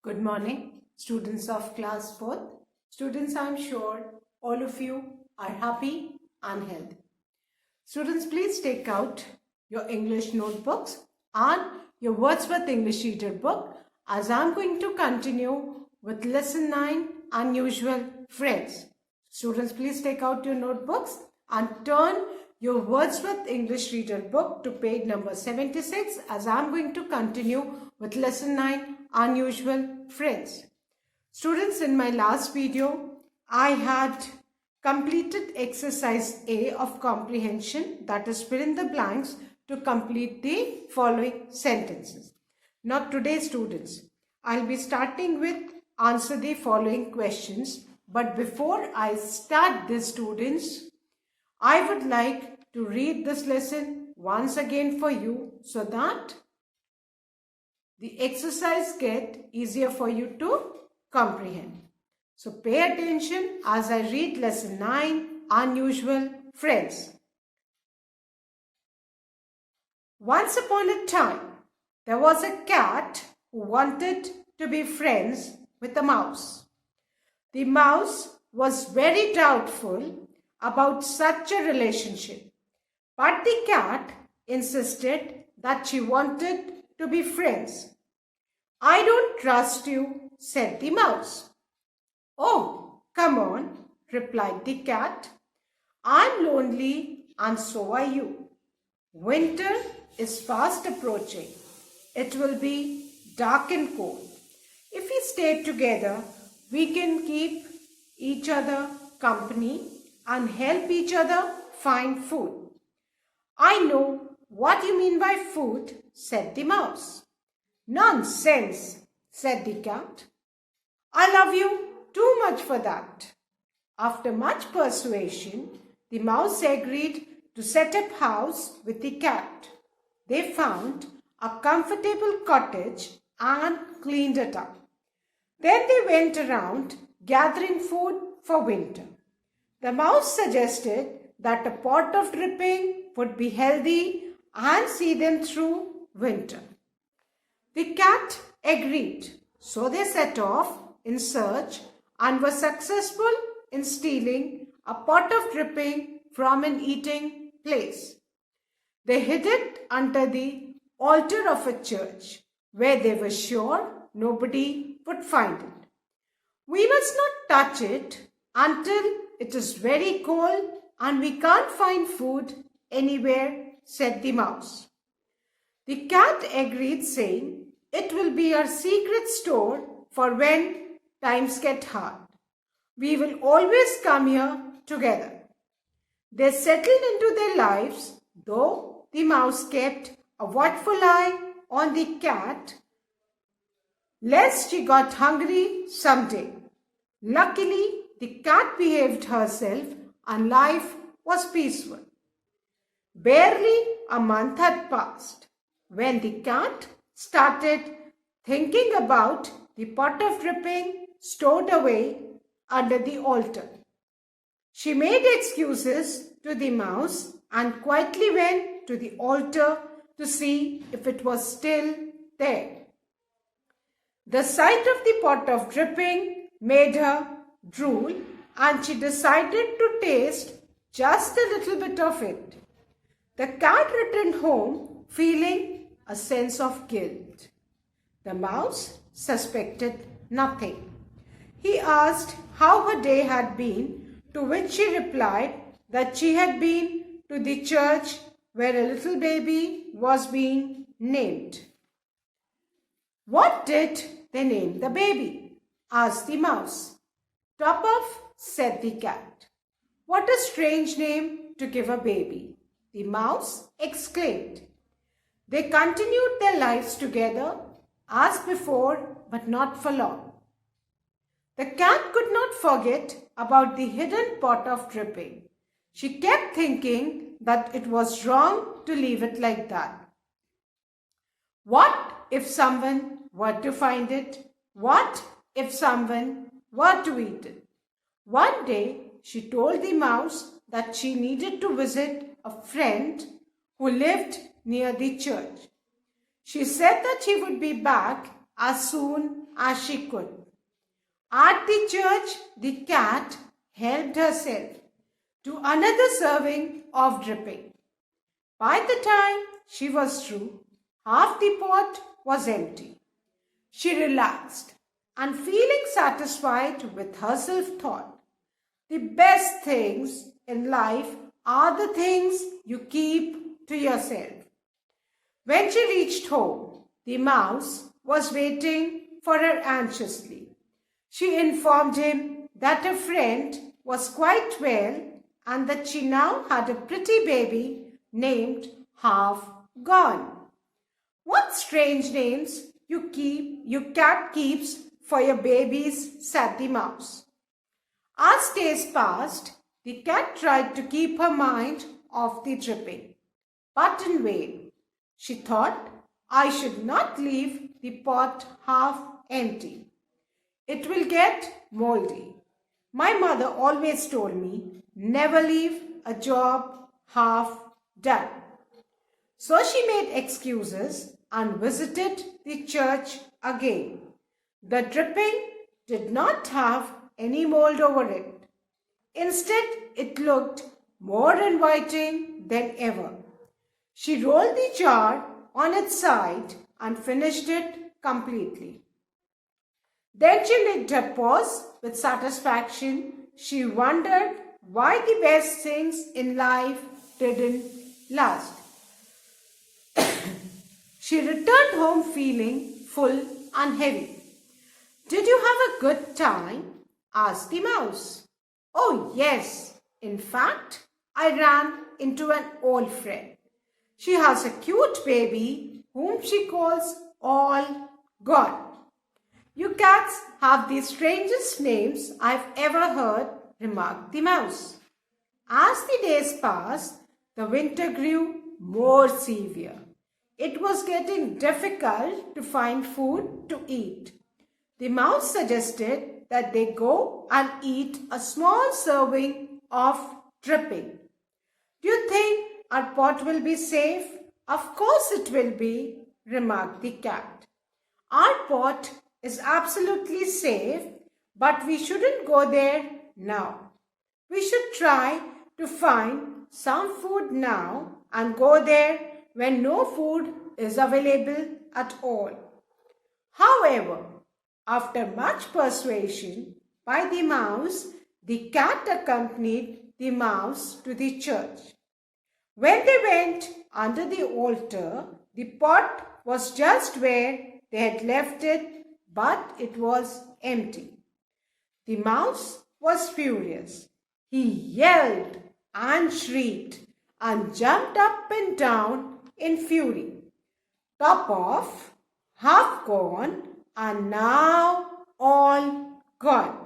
Good morning, students of class 4th. Students, I'm sure all of you are happy and healthy. Students, please take out your English notebooks and your Wordsworth English Reader book as I'm going to continue with Lesson 9, Unusual Friends. Students, please take out your notebooks and turn your Wordsworth English Reader book to page number 76 as I'm going to continue with Lesson 9, Unusual Friends. Students, in my last video, I had completed exercise A of comprehension, that is fill in the blanks to complete the following sentences. Now today, students, I'll be starting with answer the following questions. But before I start this, students, I would like to read this lesson once again for you so that the exercise get easier for you to comprehend. So pay attention as I read lesson 9, Unusual Friends. Once upon a time, there was a cat who wanted to be friends with a mouse. The mouse was very doubtful about such a relationship, but the cat insisted that she wanted to be friends. I don't trust you, said the mouse. Oh, come on, replied the cat. I'm lonely and so are you. Winter is fast approaching. It will be dark and cold. If we stay together, we can keep each other company and help each other find food. I know what you mean by food, said the mouse. Nonsense, said the cat. I love you too much for that. After much persuasion, the mouse agreed to set up house with the cat. They found a comfortable cottage and cleaned it up. Then they went around gathering food for winter. The mouse suggested that a pot of dripping would be healthy and see them through winter. The cat agreed, so they set off in search and were successful in stealing a pot of dripping from an eating place. They hid it under the altar of a church where they were sure nobody would find it. We must not touch it until it is very cold and we can't find food anywhere, said the mouse. The cat agreed, saying, it will be our secret store for when times get hard. We will always come here together. They settled into their lives, though the mouse kept a watchful eye on the cat, lest she got hungry someday. Luckily, the cat behaved herself and life was peaceful. Barely a month had passed when the cat started thinking about the pot of dripping stored away under the altar. She made excuses to the mouse and quietly went to the altar to see if it was still there. The sight of the pot of dripping made her drool and she decided to taste just a little bit of it. The cat returned home feeling a sense of guilt. The mouse suspected nothing. He asked how her day had been, to which she replied that she had been to the church where a little baby was being named. What did they name the baby? Asked the mouse. Toppuff, said the cat. What a strange name to give a baby, the mouse exclaimed. They continued their lives together as before, but not for long. The cat could not forget about the hidden pot of dripping. She kept thinking that it was wrong to leave it like that. What if someone were to find it? What if someone were to eat it? One day, she told the mouse that she needed to visit a friend who lived near the church. She said that she would be back as soon as she could. At the church, the cat helped herself to another serving of dripping. By the time she was through, half the pot was empty. She relaxed and, feeling satisfied with herself, thought, the best things in life are the things you keep to yourself. When she reached home, the mouse was waiting for her anxiously. She informed him that her friend was quite well and that she now had a pretty baby named Half Gone. What strange names your cat keeps for your babies, said the mouse. As days passed, the cat tried to keep her mind off the dripping, but in vain. She thought, I should not leave the pot half empty. It will get moldy. My mother always told me, never leave a job half done. So she made excuses and visited the church again. The dripping did not have any mold over it. Instead, it looked more inviting than ever. She rolled the jar on its side and finished it completely. Then she licked her paws with satisfaction. She wondered why the best things in life didn't last. She returned home feeling full and heavy. Did you have a good time? Asked the mouse. Oh, yes. In fact, I ran into an old friend. She has a cute baby whom she calls All Gone. You cats have the strangest names I've ever heard, remarked the mouse. As the days passed, the winter grew more severe. It was getting difficult to find food to eat. The mouse suggested that they go and eat a small serving of dripping. Do you think our pot will be safe? Of course it will be, remarked the cat. Our pot is absolutely safe, but we shouldn't go there now. We should try to find some food now and go there when no food is available at all. However, after much persuasion by the mouse, the cat accompanied the mouse to the church. When they went under the altar, the pot was just where they had left it, but it was empty. The mouse was furious. He yelled and shrieked and jumped up and down in fury. Top off, half gone, and now all gone.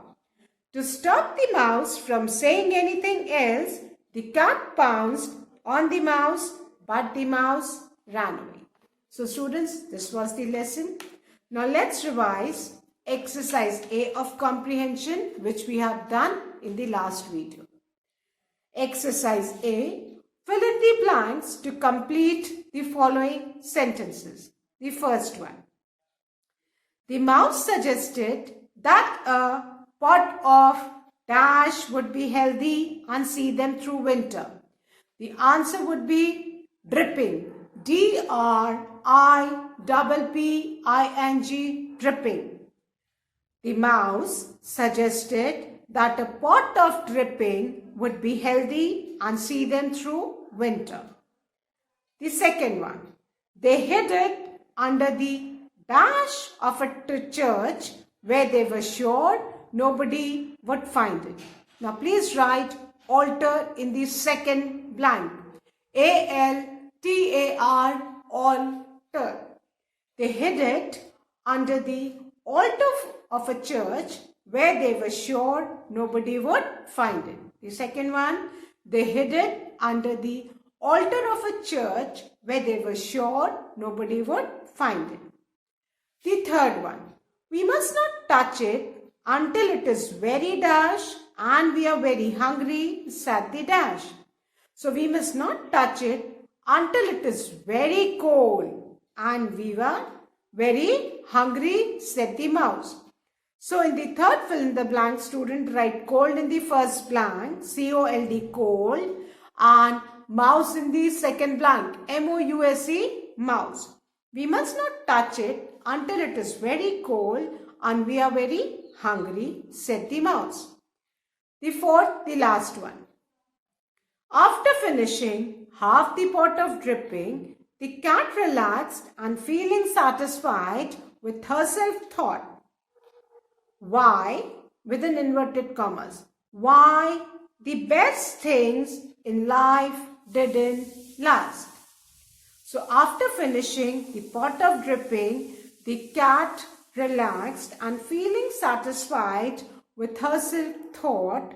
To stop the mouse from saying anything else, the cat pounced on the mouse, but the mouse ran away. So students, this was the lesson. Now let's revise exercise A of comprehension, which we have done in the last video. Exercise A, fill in the blanks to complete the following sentences. The first one. The mouse suggested that a pot of dash would be healthy and see them through winter. The answer would be dripping. D-R-I-P-P-I-N-G, dripping. The mouse suggested that a pot of dripping would be healthy and see them through winter. The second one. They hid it under the dash of a church where they were sure nobody would find it. Now please write altar in the second blank. A-L-T-A-R, altar. They hid it under the altar of a church where they were sure nobody would find it. The second one, they hid it under the altar of a church where they were sure nobody would find it. The third one, we must not touch it until it is very dash and we are very hungry, said the dash. So we must not touch it until it is very cold and we were Very hungry, said the mouse. So in the third fill in the blank, student write cold in the first blank, C-O-L-D, cold, and mouse in the second blank, M-O-U-S-E, mouse. We must not touch it until it is very cold and we are very hungry, said the mouse. The fourth, the last one. After finishing half the pot of dripping, the cat relaxed and feeling satisfied with herself thought, why, within inverted commas, why the best things in life didn't last. So after finishing the pot of dripping, the cat relaxed and feeling satisfied with herself thought,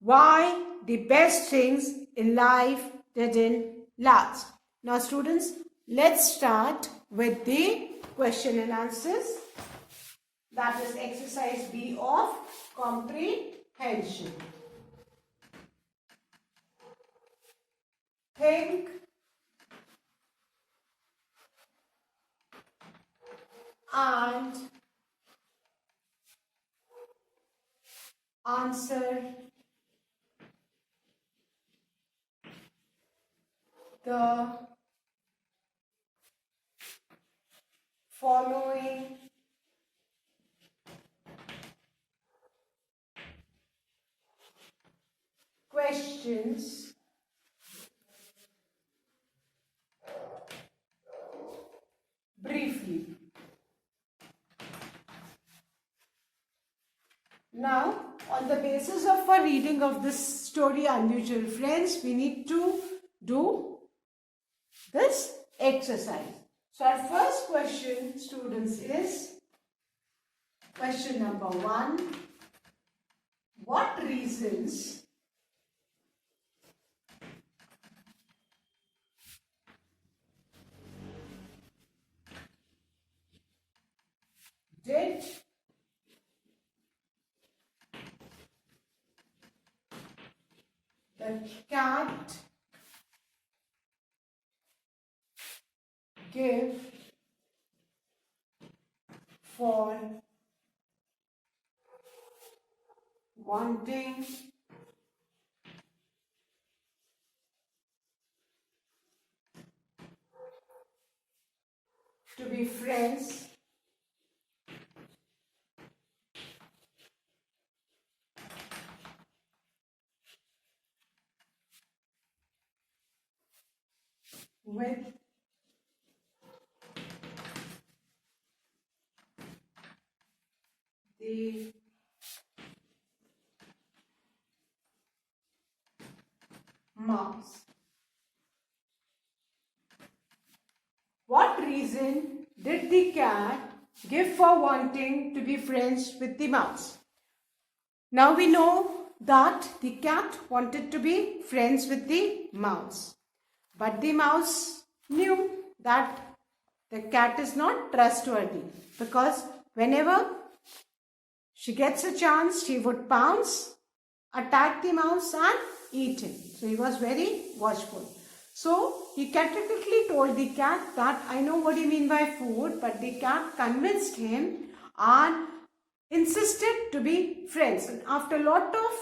why the best things in life didn't last. Now students, let's start with the question and answers. That is exercise B of comprehension. Think and answer the following questions briefly. Now, on the basis of our reading of this story, Unusual Friends, we need to do this exercise. So, our first question, students, is question number 1. What reasons did the cat give for wanting to be friends with the mouse? What reason did the cat give for wanting to be friends with the mouse? Now we know that the cat wanted to be friends with the mouse. But the mouse knew that the cat is not trustworthy, because whenever she gets a chance, she would pounce, attack the mouse and eat him. So he was very watchful. So he categorically told the cat that I know what you mean by food, but the cat convinced him and insisted to be friends. And after a lot of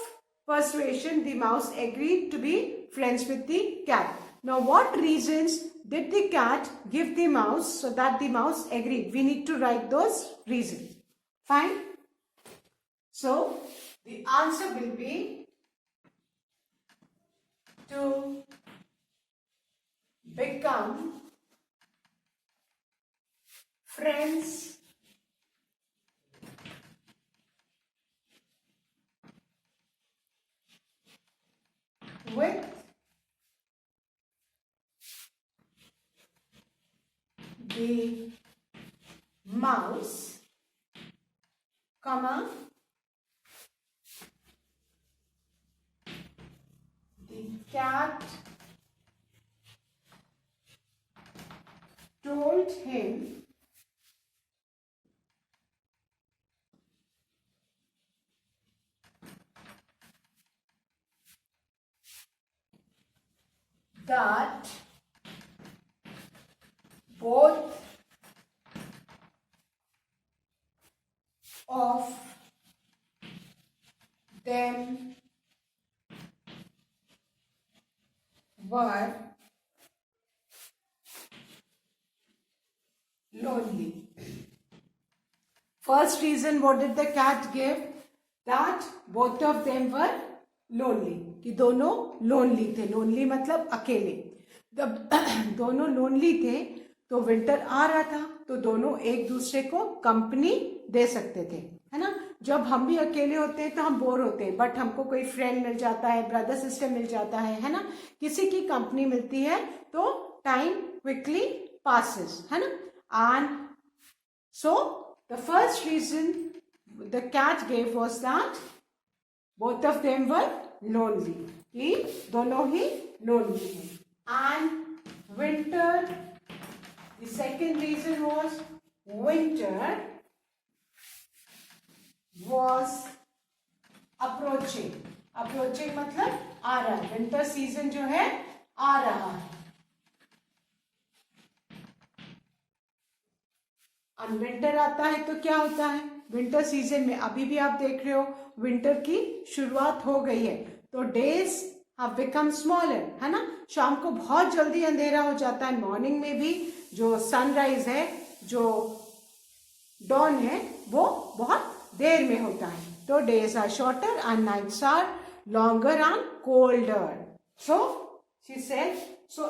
persuasion, the mouse agreed to be friends with the cat. Now, what reasons did the cat give the mouse so that the mouse agreed? We need to write those reasons. Fine. So, the answer will be to become friends with the mouse, comma, the cat told him that both of them were lonely. First reason, what did the cat give? That both of them were lonely. कि दोनों lonely थे. Lonely मतलब अकेले. जब दोनों lonely थे तो winter आ रहा था तो दोनों एक दूसरे को कंपनी दे सकते थे, है ना. जब हम भी अकेले होते हैं तो हम बोर होते हैं, बट हमको कोई फ्रेंड मिल जाता है, ब्रदर सिस्टर मिल जाता है ना, किसी की कंपनी मिलती है तो टाइम क्विकली पासेस, है ना. And so the first reason the cat gave was that both of them were lonely, कि दोनों ही लोनली हैं. And winter, the second reason was winter was approaching. Approaching मतलब आ रहा है. विंटर सीजन जो है आ रहा है. अब विंटर आता है तो क्या होता है विंटर सीजन में? अभी भी आप देख रहे हो विंटर की शुरुआत हो गई है तो डेज have become smaller, है ना. शाम को बहुत जल्दी अंधेरा हो जाता है. मॉर्निंग में भी जो सनराइज है, जो डॉन है, वो बहुत देर में होता है. तो days are shorter and nights are longer and colder. So she said, so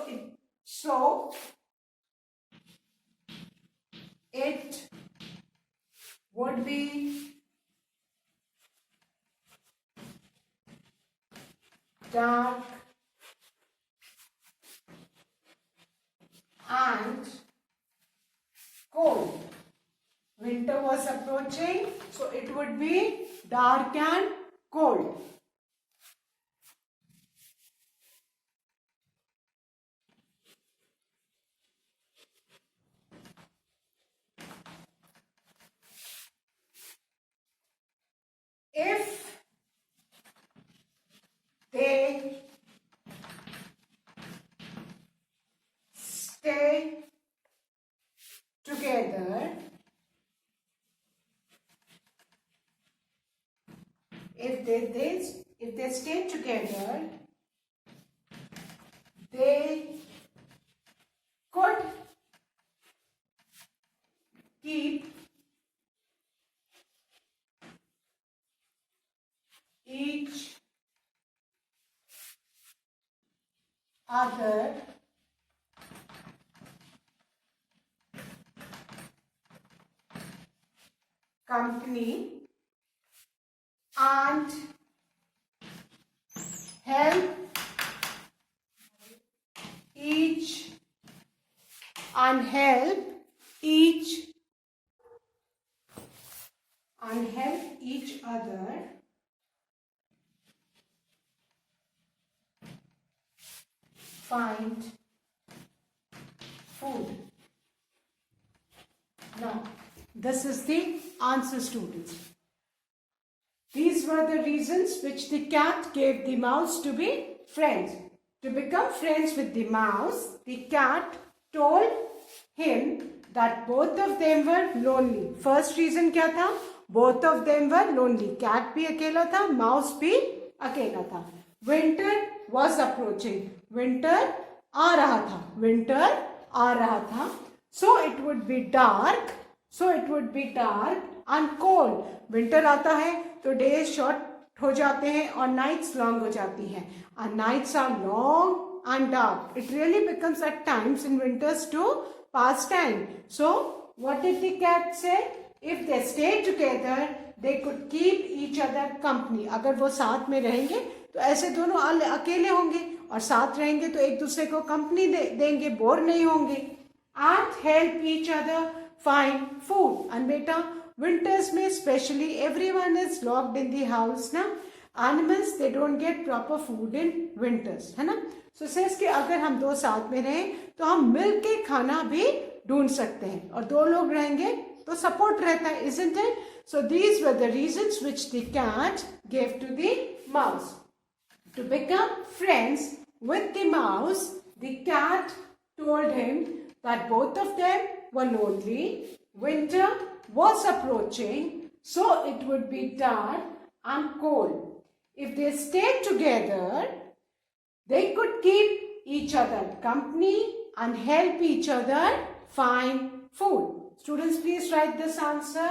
it would be dark and cold. Winter was approaching, so it would be dark and cold. If they stay together, if they stay together, they could keep each other company and help each other find food. Now, this is the answer, students. These were the reasons which the cat gave the mouse to be friends. To become friends with the mouse, the cat told him that both of them were lonely. First reason क्या था? Both of them were lonely. Cat भी अकेला था, mouse भी अकेला था. Winter was approaching. Winter आ रहा था. Winter आ रहा था. So it would be dark. And cold. Winter आता है तो days short हो जाते हैं और nights long हो जाती हैं. And nights are long and dark. It really becomes at times in winters to pass time. So what did the cat say? If they stay together, they could keep each other company. अगर वो साथ में रहेंगे तो ऐसे दोनों अकेले होंगे और साथ रहेंगे तो एक दूसरे को कंपनी देंगे, बोर नहीं होंगे. And help each other find food. And बेटा winters में especially everyone is locked in the house ना. Animals they don't get proper food in winters, है ना. So says कि अगर हम दो साथ में रहें तो हम मिल के खाना भी ढूंढ सकते हैं और दो लोग रहेंगे तो सपोर्ट रहता है, isn't it? So these were the reasons which the cat gave to the mouse. To become friends with the mouse, the cat told him that both of them were lonely. Winter was approaching, so it would be dark and cold. If they stayed together, they could keep each other company and help each other find food. Students, please write this answer.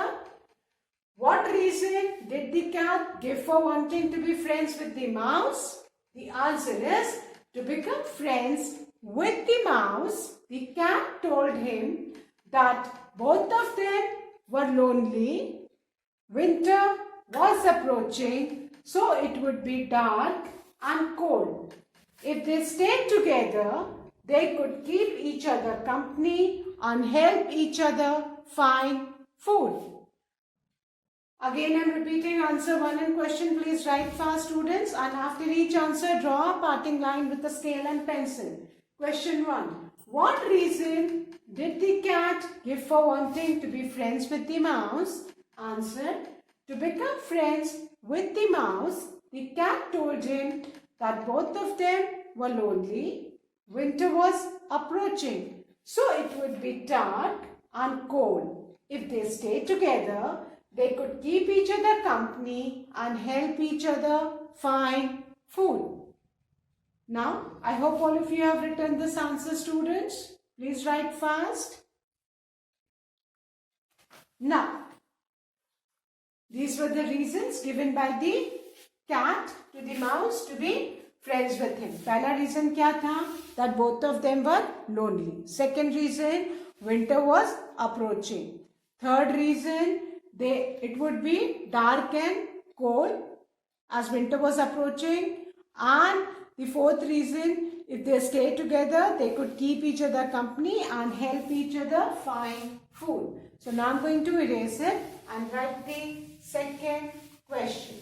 What reason did the cat give for wanting to be friends with the mouse? The answer is to become friends with the mouse. The cat told him that both of them were lonely. Winter was approaching, so it would be dark and cold. If they stayed together, they could keep each other company and help each other find food. Again, I am repeating answer 1 and question. Please write fast, students, and after each answer, draw a parting line with a scale and pencil. Question 1. What reason did the cat give for wanting to be friends with the mouse? Answer. To become friends with the mouse, the cat told him that both of them were lonely. Winter was approaching, so it would be dark and cold. If they stayed together, they could keep each other company and help each other find food. Now, I hope all of you have written this answer, students. Please write fast. Now, these were the reasons given by the cat to the mouse to be friends with him. पहला reason क्या था? That both of them were lonely. Second reason, winter was approaching. Third reason, it would be dark and cold as winter was approaching. And the fourth reason, if they stay together, they could keep each other company and help each other find food. So now I'm going to erase it and write the second question.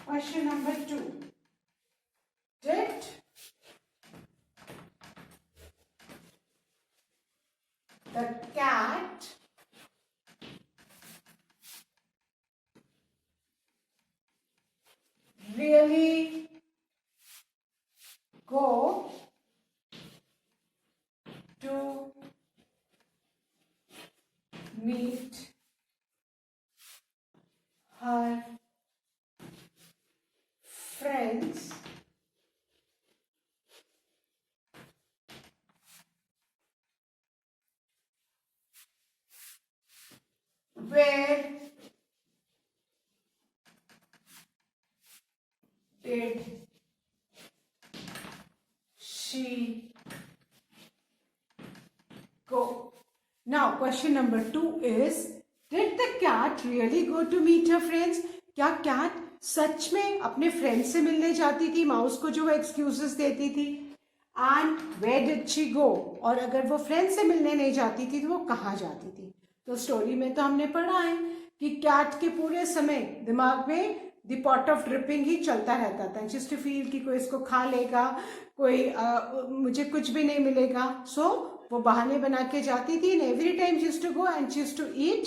Question number 2. Did the cat really go to meet her friends where did she go? Now question number 2 is, did the cat really go to meet her friends? क्या cat सच में अपने friend से मिलने जाती थी mouse को जो वो एक्सक्यूजेस देती थी? And where did she go? और अगर वो फ्रेंड से मिलने नहीं जाती थी तो वो कहाँ जाती थी? तो स्टोरी में तो हमने पढ़ा है कि कैट के पूरे समय दिमाग में द पॉट ऑफ ड्रिपिंग ही चलता रहता था, जस्ट टू फील कि कोई इसको खा लेगा, कोई मुझे कुछ भी नहीं मिलेगा. सो वो बहाने बना के जाती थी and every time she used to go and she used to eat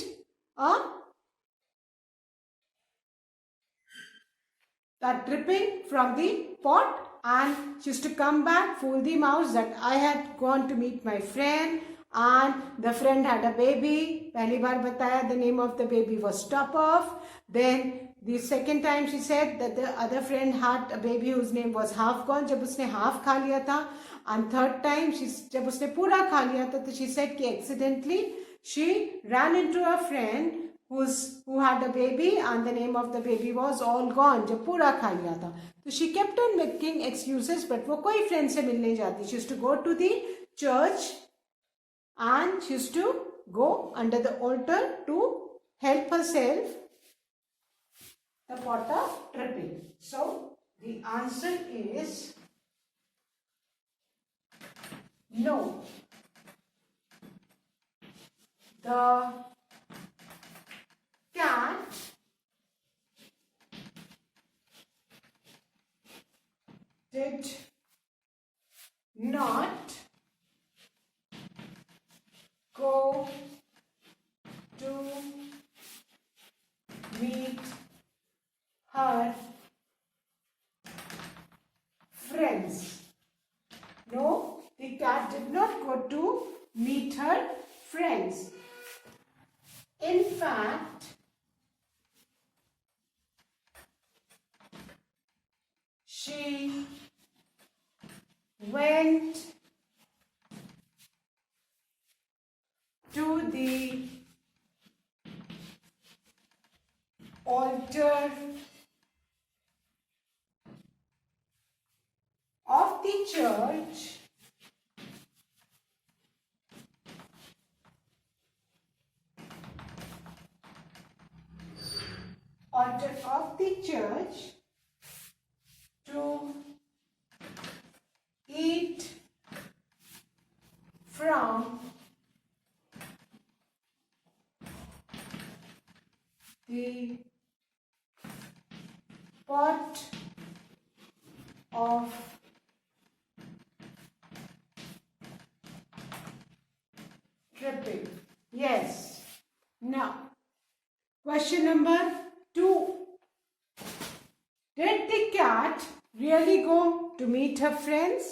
that dripping from the pot, and she used to come back, fool the mouse that I had gone to meet my friend and the friend had a baby. पहली बार बताया the name of the baby was Top-Off. Then the second time she said that the other friend had a baby whose name was Half-Gone, जब उसने half खा लिया था. And third time जब उसने पूरा खा लिया था तो she said कि accidentally she ran into a friend who had a baby and the name of the baby was all gone, जब पूरा खा लिया था. तो she kept on making excuses, but वो कोई friend से मिलने जाती. She used to go to the church and she used to go under the altar to help herself the pot of dripping. So the answer is no. The cat did not cat did not go to meet her friends. In fact, she went to the altar of the church to eat from the pot of dripping. Yes. Now, question number 2. Did the cat really go to meet her friends?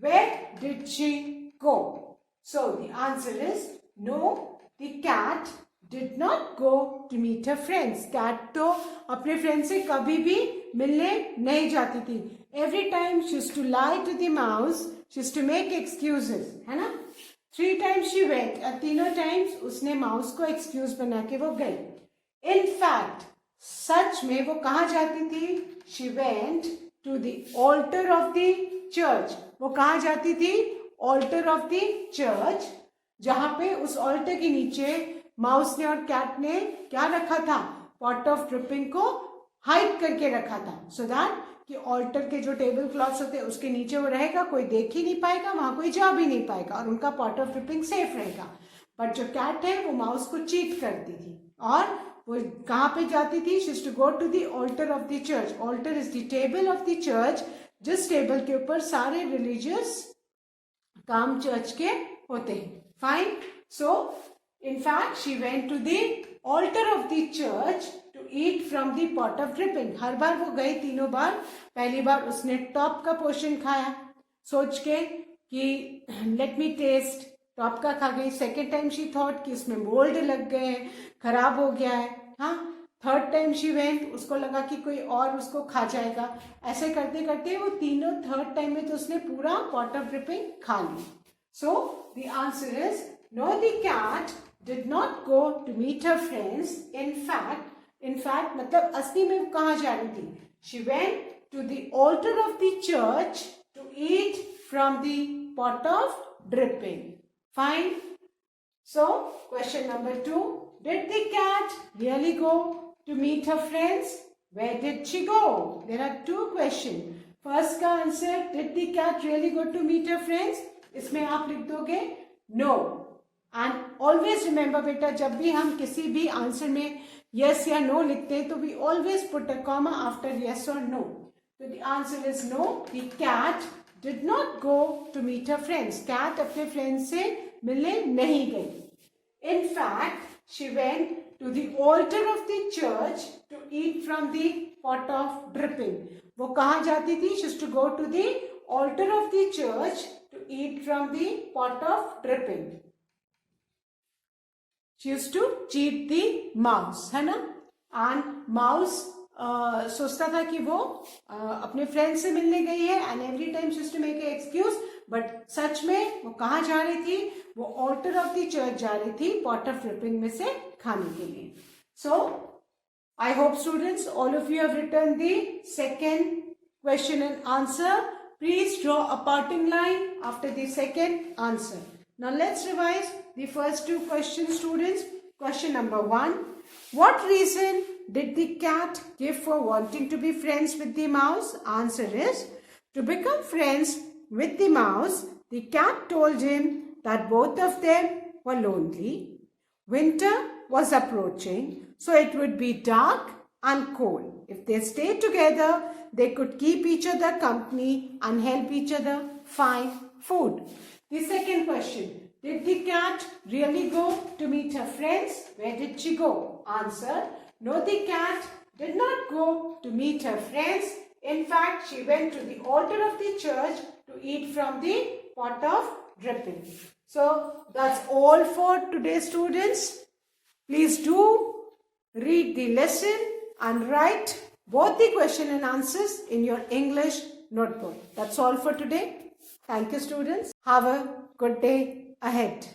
Where did she go? So, the answer is no, the cat did not go to meet her friends. Cat तो अपने friends से कभी भी मिलने नहीं जाती थी. Every time she used to lie to the mouse, she used to make excuses, है ना? 3 times she went, और तीनों times उसने mouse को excuse बना के वो गई. In fact, सच में वो कहाँ जाती थी? She went to the altar of the church. वो कहाँ जाती थी? Altar of the church, जहाँ पे उस altar के नीचे माउस ने और कैट ने क्या रखा था? पॉट ऑफ ड्रिपिंग को हाइड करके रखा था, सो दैट कि ऑल्टर के जो टेबल क्लॉथ्स होते हैं उसके नीचे वो रहेगा, कोई देख ही नहीं पाएगा, वहां कोई जा भी नहीं पाएगा और उनका पॉट ऑफ ड्रिपिंग सेफ रहेगा. बट जो कैट है वो माउस को चीट करती थी और वो कहाँ पे जाती थी? She used to go to the altar of the church. Altar is the table of the church, जिस टेबल के ऊपर सारे रिलीजियस काम चर्च के होते हैं. Fine. So in fact, she went to the altar of the church to eat from the pot of dripping. हर बार वो गई, तीनों बार. पहली बार उसने टॉप का पोर्शन खाया सोच के कि लेट मी टेस्ट, टॉप का खा गई. सेकेंड टाइम शी थॉट कि उसमें मोल्ड लग गए हैं, खराब हो गया है. हाँ. थर्ड टाइम शी वेंट, उसको लगा कि कोई और उसको खा जाएगा. ऐसे करते करते वो तीनों थर्ड टाइम में तो उसने पूरा पॉट ऑफ ड्रिपिंग खा ली. So the answer is no, the cat did not go to meet her friends. In fact मतलब असली में कहाँ जा रही थी? She went to the altar of the church to eat from the pot of dripping. Fine. So question number 2. Did the cat really go to meet her friends? Where did she go? There are 2 questions. First का answer, did the cat really go to meet her friends? इसमें आप लिख दोगे no. And always remember बेटा, जब भी हम किसी भी आंसर में यस या नो लिखते हैं तो we always put a comma after yes और नो. तो the answer is no, the cat did not go to meet her friends. Cat अपने फ्रेंड्स से मिलने नहीं गई. In fact she went to the altar of the church to eat from the pot of dripping. वो कहाँ जाती थी? She used to go to the altar of the church to eat from the pot of dripping. She used to cheat the mouse, है ना? And mouse सोचता था कि वो अपने फ्रेंड से मिलने गई है and every time she used to make an excuse, but सच में वो कहाँ जा रही थी? वो altar of the church जा रही थी pot of dripping में से खाने के लिए. So I hope students, all of you have written the second question and answer. Please draw a parting line after the second answer. Now let's revise the first 2 questions, students. Question number 1. What reason did the cat give for wanting to be friends with the mouse? Answer is, to become friends with the mouse, the cat told him that both of them were lonely. Winter was approaching, so it would be dark and cold. If they stayed together, they could keep each other company and help each other find food. The second question, did the cat really go to meet her friends? Where did she go? Answer, no, the cat did not go to meet her friends. In fact, she went to the altar of the church to eat from the pot of dripping. So that's all for today, students. Please do read the lesson and write both the question and answers in your English notebook. That's all for today. Thank you, students. Have a good day ahead.